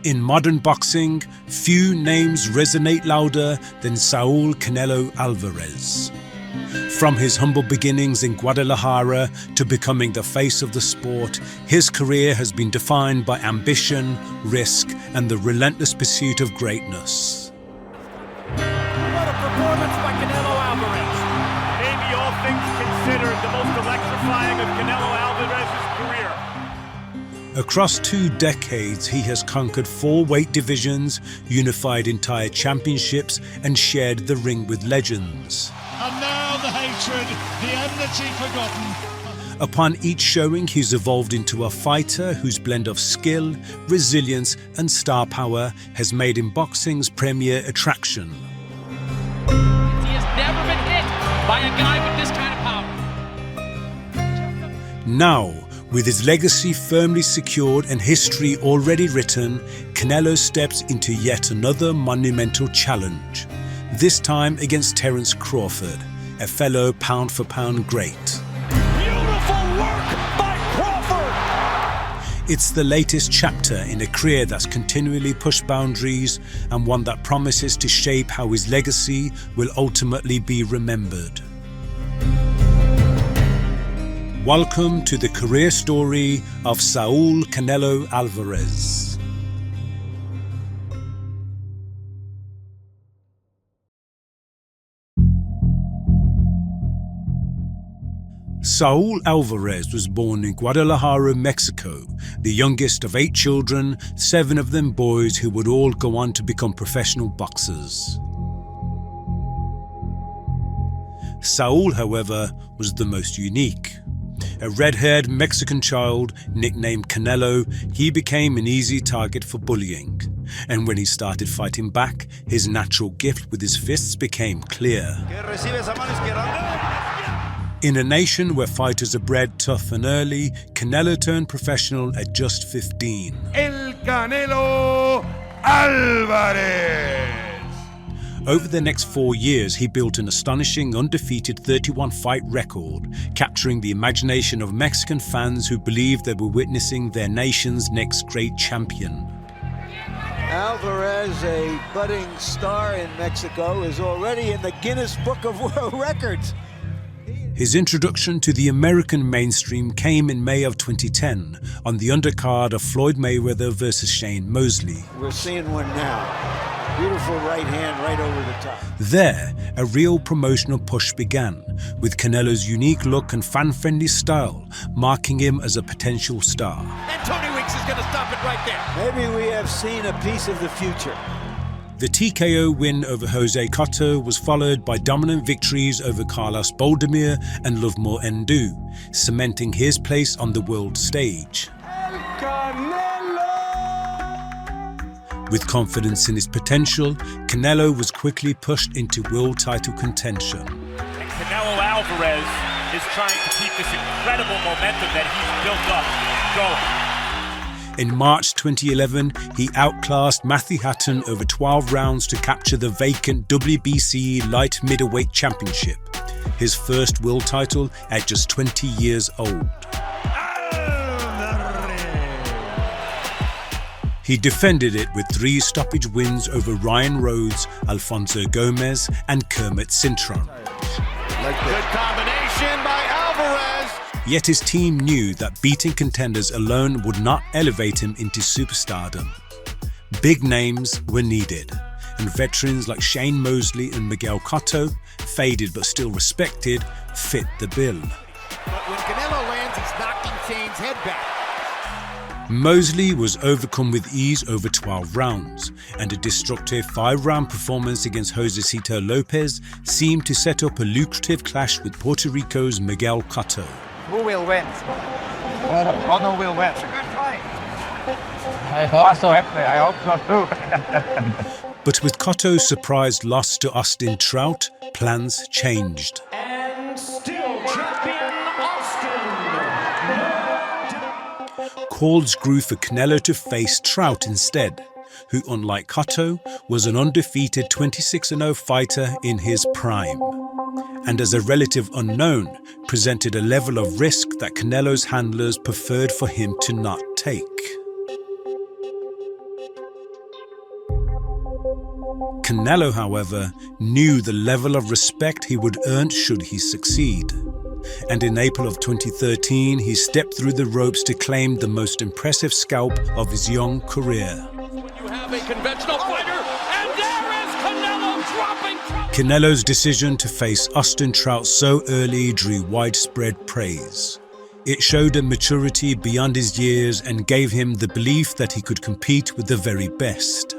In modern boxing, few names resonate louder than Saul Canelo Alvarez. From his humble beginnings in Guadalajara to becoming the face of the sport, his career has been defined by ambition, risk, and the relentless pursuit of greatness. What a performance by Canelo Alvarez. Maybe all things considered, the most electrifying of Canelo Alvarez's career. Across 2 decades, he has conquered 4 weight divisions, unified entire championships, and shared the ring with legends. And now the hatred, the enmity forgotten. Upon each showing, he's evolved into a fighter whose blend of skill, resilience, and star power has made him boxing's premier attraction. He has never been hit by a guy with this kind of power. Now, with his legacy firmly secured and history already written, Canelo steps into yet another monumental challenge, this time against Terence Crawford, a fellow pound-for-pound great. Beautiful work by Crawford! It's the latest chapter in a career that's continually pushed boundaries and one that promises to shape how his legacy will ultimately be remembered. Welcome to the career story of Saul Canelo Alvarez. Saul Alvarez was born in Guadalajara, Mexico, the youngest of 8 children, 7 of them boys who would all go on to become professional boxers. Saul, however, was the most unique. A red-haired Mexican child nicknamed Canelo, he became an easy target for bullying. And when he started fighting back, his natural gift with his fists became clear. In a nation where fighters are bred tough and early, Canelo turned professional at just 15. El Canelo Alvarez! Over the next 4 years, he built an astonishing undefeated 31-fight record, capturing the imagination of Mexican fans who believed they were witnessing their nation's next great champion. Alvarez, a budding star in Mexico, is already in the Guinness Book of World Records. His introduction to the American mainstream came in May of 2010 on the undercard of Floyd Mayweather versus Shane Mosley. We're seeing one now. Beautiful right hand right over the top. There, a real promotional push began, with Canelo's unique look and fan-friendly style marking him as a potential star. And Tony Weeks is going to stop it right there. Maybe we have seen a piece of the future. The TKO win over Jose Cotto was followed by dominant victories over Carlos Boldemir and Lovemore Ndu, cementing his place on the world stage. With confidence in his potential, Canelo was quickly pushed into world title contention. And Canelo Alvarez is trying to keep this incredible momentum that he's built up going. In March 2011, he outclassed Matthew Hatton over 12 rounds to capture the vacant WBC light middleweight championship, his first world title at just 20 years old. He defended it with 3 stoppage wins over Ryan Rhodes, Alfonso Gomez, and Kermit Cintron. Good combination by Alvarez. Yet his team knew that beating contenders alone would not elevate him into superstardom. Big names were needed, and veterans like Shane Mosley and Miguel Cotto, faded but still respected, fit the bill. But when Canelo lands, he's knocking Shane's head back. Mosley was overcome with ease over 12 rounds, and a destructive 5-round performance against Josecito Lopez seemed to set up a lucrative clash with Puerto Rico's Miguel Cotto. Who will win? Cotto will win. It's a good fight. I hope so too. But with Cotto's surprise loss to Austin Trout, plans changed. And still champion Austin. Calls grew for Canelo to face Trout instead, who, unlike Cotto, was an undefeated 26-0 fighter in his prime, and as a relative unknown, presented a level of risk that Canelo's handlers preferred for him to not take. Canelo, however, knew the level of respect he would earn should he succeed. And in April of 2013, he stepped through the ropes to claim the most impressive scalp of his young career. You have a conventional fighter, and there is Canelo dropping. Canelo's decision to face Austin Trout so early drew widespread praise. It showed a maturity beyond his years and gave him the belief that he could compete with the very best.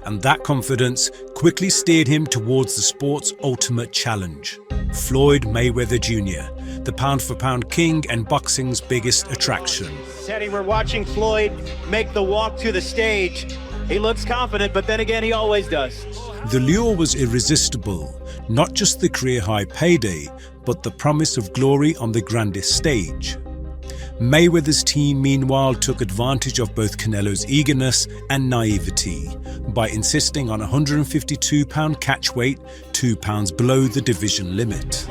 And that confidence quickly steered him towards the sport's ultimate challenge, Floyd Mayweather Jr., the pound-for-pound king and boxing's biggest attraction. Teddy, we're watching Floyd make the walk to the stage. He looks confident, but then again, he always does. The lure was irresistible, not just the career-high payday, but the promise of glory on the grandest stage. Mayweather's team, meanwhile, took advantage of both Canelo's eagerness and naivety by insisting on a 152-pound catchweight, 2 pounds below the division limit.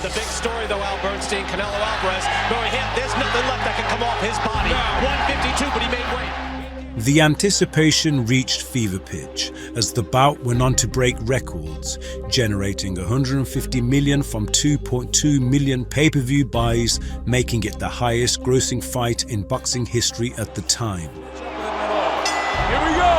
The big story, though, Al Bernstein, Canelo Alvarez, going hit. There's nothing left that can come off his body. 152, but he made weight. The anticipation reached fever pitch as the bout went on to break records, generating $150 million from 2.2 million pay-per-view buys, making it the highest grossing fight in boxing history at the time. Here we go.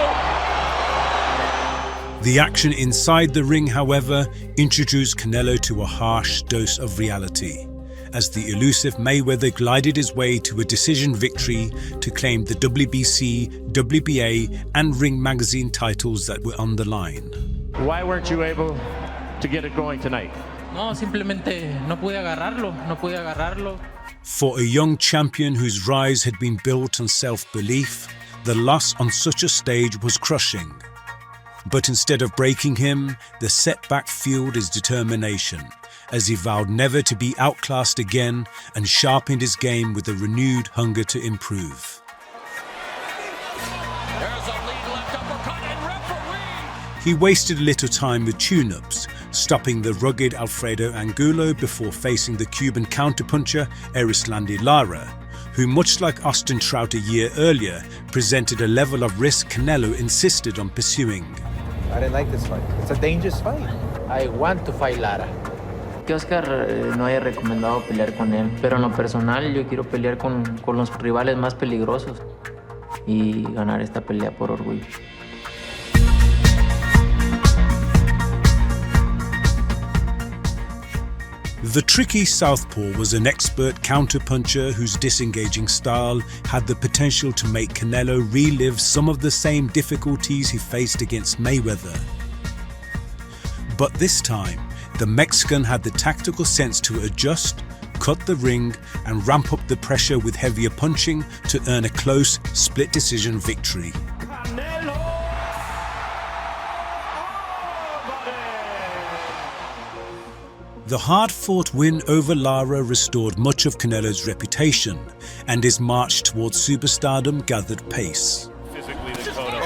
The action inside the ring, however, introduced Canelo to a harsh dose of reality, as the elusive Mayweather glided his way to a decision victory to claim the WBC, WBA, and Ring Magazine titles that were on the line. Why weren't you able to get it going tonight? No, simplemente no pude agarrarlo. For a young champion whose rise had been built on self-belief, the loss on such a stage was crushing. But instead of breaking him, the setback fueled his determination, as he vowed never to be outclassed again and sharpened his game with a renewed hunger to improve. There's a lead left uppercut and referee. He wasted little time with tune-ups, stopping the rugged Alfredo Angulo before facing the Cuban counterpuncher Erislandy Lara, who, much like Austin Trout a year earlier, presented a level of risk Canelo insisted on pursuing. I didn't like this fight. It's a dangerous fight. I want to fight Lara. Que Oscar no haya recomendado pelear con él, pero en lo personal yo quiero pelear con los rivales más peligrosos y ganar esta pelea por orgullo. The tricky southpaw was an expert counterpuncher whose disengaging style had the potential to make Canelo relive some of the same difficulties he faced against Mayweather. But this time, the Mexican had the tactical sense to adjust, cut the ring, and ramp up the pressure with heavier punching to earn a close, split-decision victory. The hard-fought win over Lara restored much of Canelo's reputation, and his march towards superstardom gathered pace. Physically, the photo.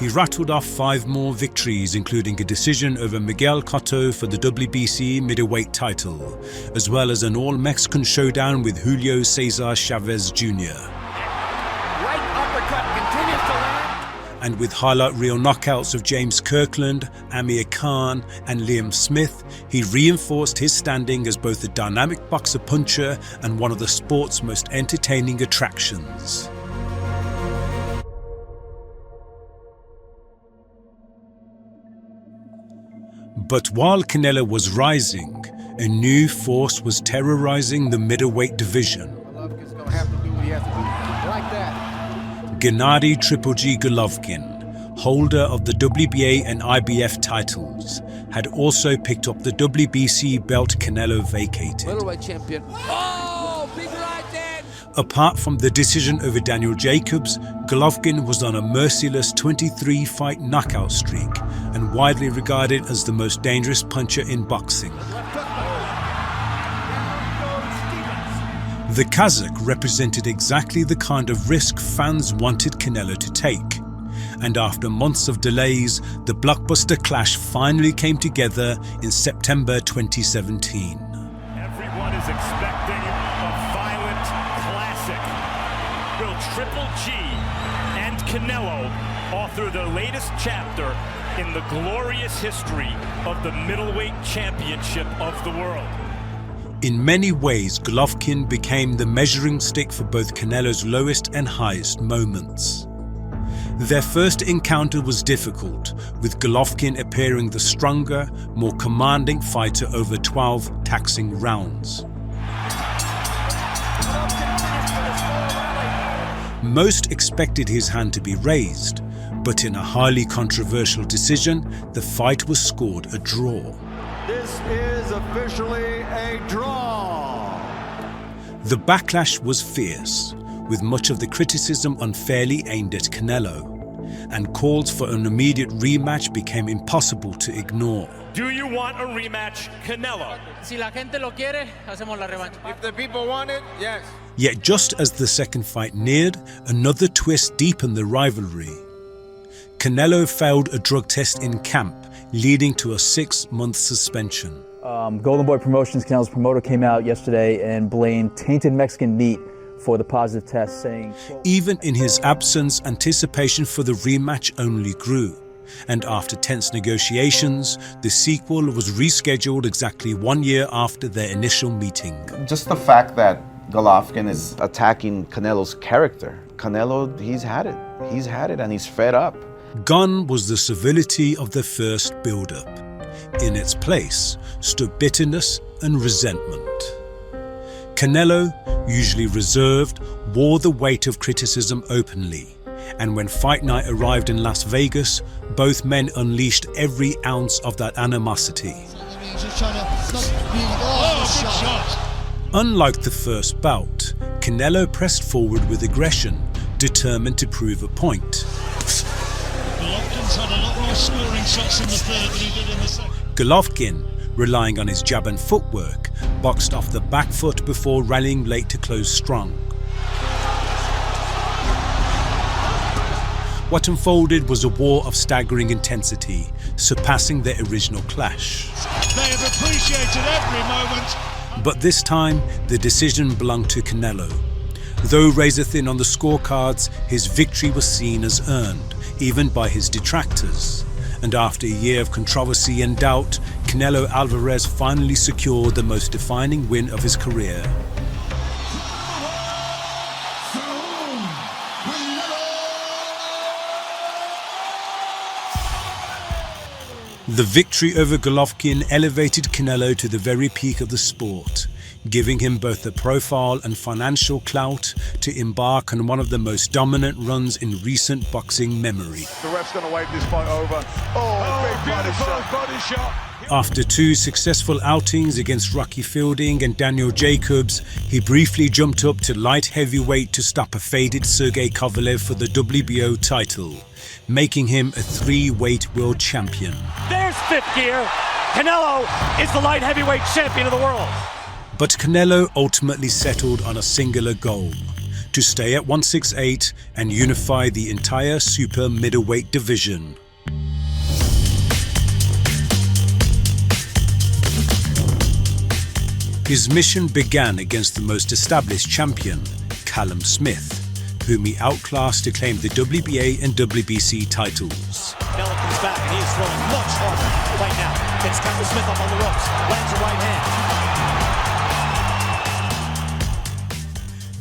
He rattled off 5 more victories, including a decision over Miguel Cotto for the WBC middleweight title, as well as an all-Mexican showdown with Julio Cesar Chavez Jr. Right uppercut continues to land. And with highlight reel knockouts of James Kirkland, Amir Khan, and Liam Smith, he reinforced his standing as both a dynamic boxer-puncher and one of the sport's most entertaining attractions. But while Canelo was rising, a new force was terrorizing the middleweight division. Golovkin's gonna have to do what he has to do. Like that. Gennady Triple G Golovkin, holder of the WBA and IBF titles, had also picked up the WBC belt Canelo vacated. Middleweight champion. Oh, big right there. Apart from the decision over Daniel Jacobs, Golovkin was on a merciless 23-fight knockout streak and widely regarded as the most dangerous puncher in boxing. The Kazakh represented exactly the kind of risk fans wanted Canelo to take. And after months of delays, the blockbuster clash finally came together in September 2017. Everyone is expecting a violent classic. Will Triple G and Canelo author the latest chapter in the glorious history of the middleweight championship of the world. In many ways, Golovkin became the measuring stick for both Canelo's lowest and highest moments. Their first encounter was difficult, with Golovkin appearing the stronger, more commanding fighter over 12 taxing rounds. Most expected his hand to be raised, but in a highly controversial decision, the fight was scored a draw. This is officially a draw. The backlash was fierce, with much of the criticism unfairly aimed at Canelo, and calls for an immediate rematch became impossible to ignore. Do you want a rematch, Canelo? Si la gente lo quiere, hacemos la revancha. If the people want it, yes. Yet just as the second fight neared, another twist deepened the rivalry. Canelo failed a drug test in camp, leading to a 6-month suspension. Golden Boy Promotions, Canelo's promoter, came out yesterday and blamed tainted Mexican meat for the positive test, saying... Even in his absence, anticipation for the rematch only grew. And after tense negotiations, the sequel was rescheduled exactly 1 year after their initial meeting. Just the fact that Golovkin is attacking Canelo's character. Canelo, he's had it. He's had it and he's fed up. Gone was the civility of the first build-up. In its place stood bitterness and resentment. Canelo, usually reserved, wore the weight of criticism openly. And when fight night arrived in Las Vegas, both men unleashed every ounce of that animosity. Unlike the first bout, Canelo pressed forward with aggression, determined to prove a point. Golovkin's had a lot more scoring shots in the third than he did in the second. Golovkin, relying on his jab and footwork, boxed off the back foot before rallying late to close strong. What unfolded was a war of staggering intensity, surpassing their original clash. They have appreciated every moment. But this time, the decision belonged to Canelo. Though razor thin on the scorecards, his victory was seen as earned, even by his detractors. And after a year of controversy and doubt, Canelo Alvarez finally secured the most defining win of his career. The victory over Golovkin elevated Canelo to the very peak of the sport, giving him both the profile and financial clout to embark on one of the most dominant runs in recent boxing memory. The ref's going to wave this fight over. Oh, big body shot. After 2 successful outings against Rocky Fielding and Daniel Jacobs, he briefly jumped up to light heavyweight to stop a faded Sergey Kovalev for the WBO title, making him a 3-weight world champion. There's fifth gear. Canelo is the light heavyweight champion of the world. But Canelo ultimately settled on a singular goal: to stay at 168 and unify the entire super middleweight division. His mission began against the most established champion, Callum Smith, whom he outclassed to claim the WBA and WBC titles. Canelo comes back and he is throwing much harder right now. Gets Callum Smith up on the ropes, lands a right hand.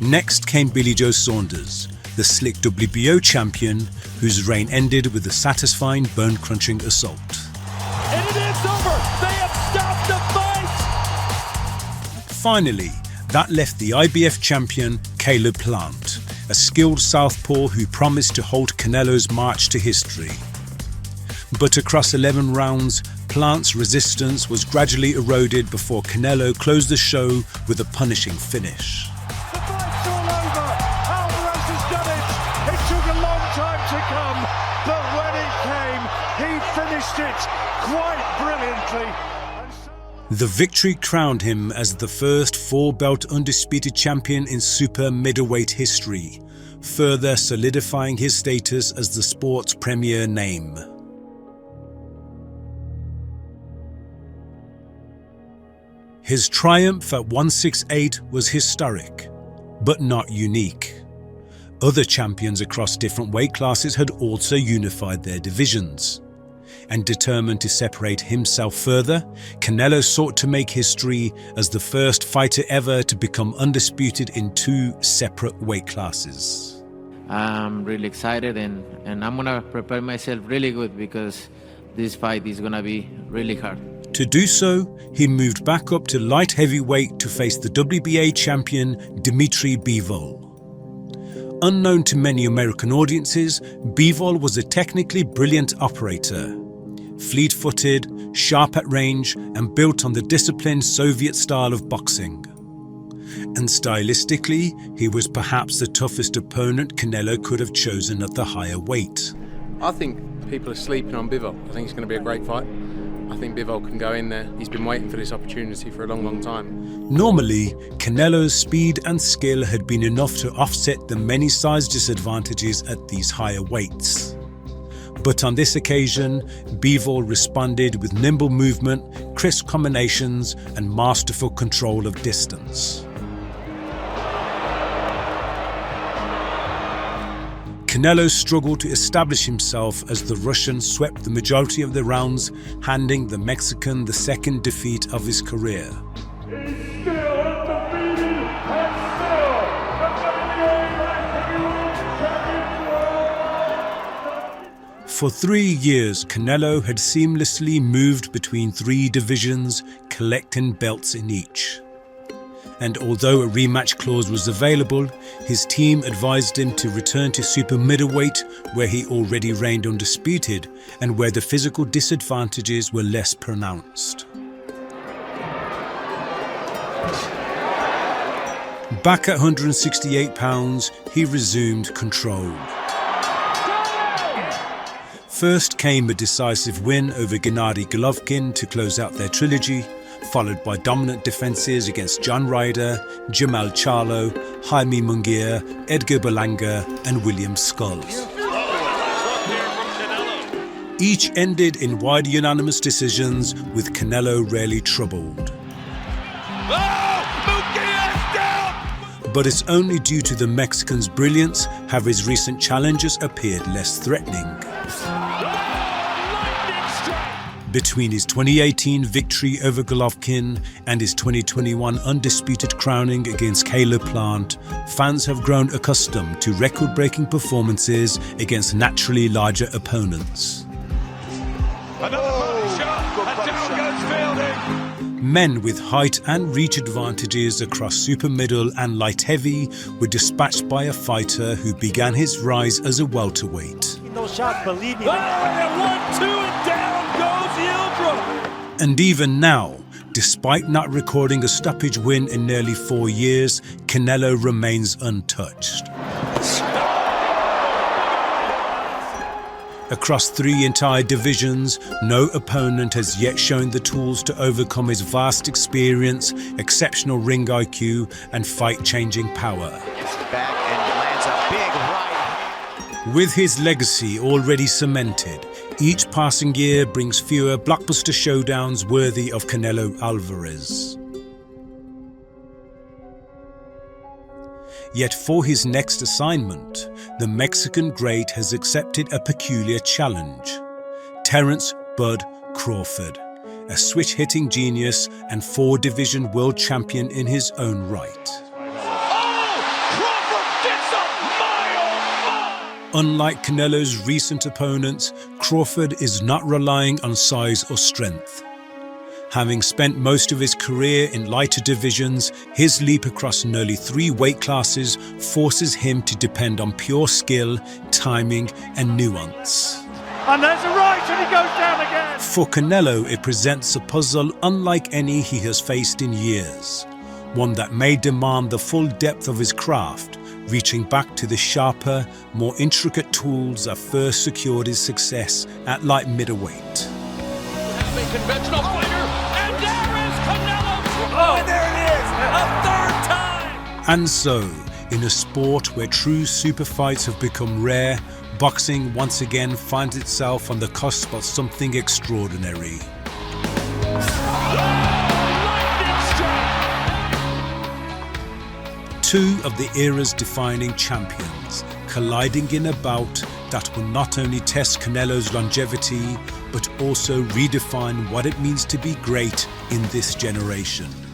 Next came Billy Joe Saunders, the slick WBO champion, whose reign ended with a satisfying bone-crunching assault. And it is over. They have stopped the fight. Finally, that left the IBF champion, Caleb Plant, a skilled southpaw who promised to halt Canelo's march to history. But across 11 rounds, Plant's resistance was gradually eroded before Canelo closed the show with a punishing finish. The fight's all over. Alvarez has done it. It took a long time to come, but when it came, he finished it quite brilliantly. The victory crowned him as the first 4-belt undisputed champion in super middleweight history, further solidifying his status as the sport's premier name. His triumph at 168 was historic, but not unique. Other champions across different weight classes had also unified their divisions. And determined to separate himself further, Canelo sought to make history as the first fighter ever to become undisputed in 2 separate weight classes. I'm really excited and I'm gonna prepare myself really good because this fight is gonna be really hard. To do so, he moved back up to light heavyweight to face the WBA champion Dmitry Bivol. Unknown to many American audiences, Bivol was a technically brilliant operator. Fleet-footed, sharp at range, and built on the disciplined Soviet style of boxing. And stylistically, he was perhaps the toughest opponent Canelo could have chosen at the higher weight. I think people are sleeping on Bivol. I think it's going to be a great fight. I think Bivol can go in there. He's been waiting for this opportunity for a long, long time. Normally, Canelo's speed and skill had been enough to offset the many size disadvantages at these higher weights. But on this occasion, Bivol responded with nimble movement, crisp combinations, and masterful control of distance. Canelo struggled to establish himself as the Russian swept the majority of the rounds, handing the Mexican the second defeat of his career. For 3 years, Canelo had seamlessly moved between 3 divisions, collecting belts in each. And although a rematch clause was available, his team advised him to return to super middleweight, where he already reigned undisputed and where the physical disadvantages were less pronounced. Back at 168 pounds, he resumed control. First came a decisive win over Gennady Golovkin to close out their trilogy, followed by dominant defenses against John Ryder, Jamal Charlo, Jaime Munguia, Edgar Berlanga, and William Sculls. Each ended in wide unanimous decisions, with Canelo rarely troubled. But it's only due to the Mexican's brilliance have his recent challenges appeared less threatening. Between his 2018 victory over Golovkin and his 2021 undisputed crowning against Caleb Plant, fans have grown accustomed to record-breaking performances against naturally larger opponents. Men with height and reach advantages across super middle and light heavy were dispatched by a fighter who began his rise as a welterweight. No shot, believe me. 1, 2, and down goes Yildirim. And even now, despite not recording a stoppage win in nearly 4 years, Canelo remains untouched. Across 3 entire divisions, no opponent has yet shown the tools to overcome his vast experience, exceptional ring IQ, and fight-changing power. Back and lands a big right. With his legacy already cemented, each passing year brings fewer blockbuster showdowns worthy of Canelo Alvarez. Yet for his next assignment, the Mexican great has accepted a peculiar challenge. Terence "Bud" Crawford, a switch-hitting genius and 4-division world champion in his own right. Unlike Canelo's recent opponents, Crawford is not relying on size or strength. Having spent most of his career in lighter divisions, his leap across nearly 3 weight classes forces him to depend on pure skill, timing, and nuance. And there's a right, and he goes down again. For Canelo, it presents a puzzle unlike any he has faced in years. One that may demand the full depth of his craft, reaching back to the sharper, more intricate tools that first secured his success at light middleweight. Conventional fighter, and there is Canelo. Oh, there it is, a 3rd time. And so, in a sport where true super fights have become rare, boxing once again finds itself on the cusp of something extraordinary. two of the era's defining champions, colliding in a bout that will not only test Canelo's longevity, but also redefine what it means to be great in this generation.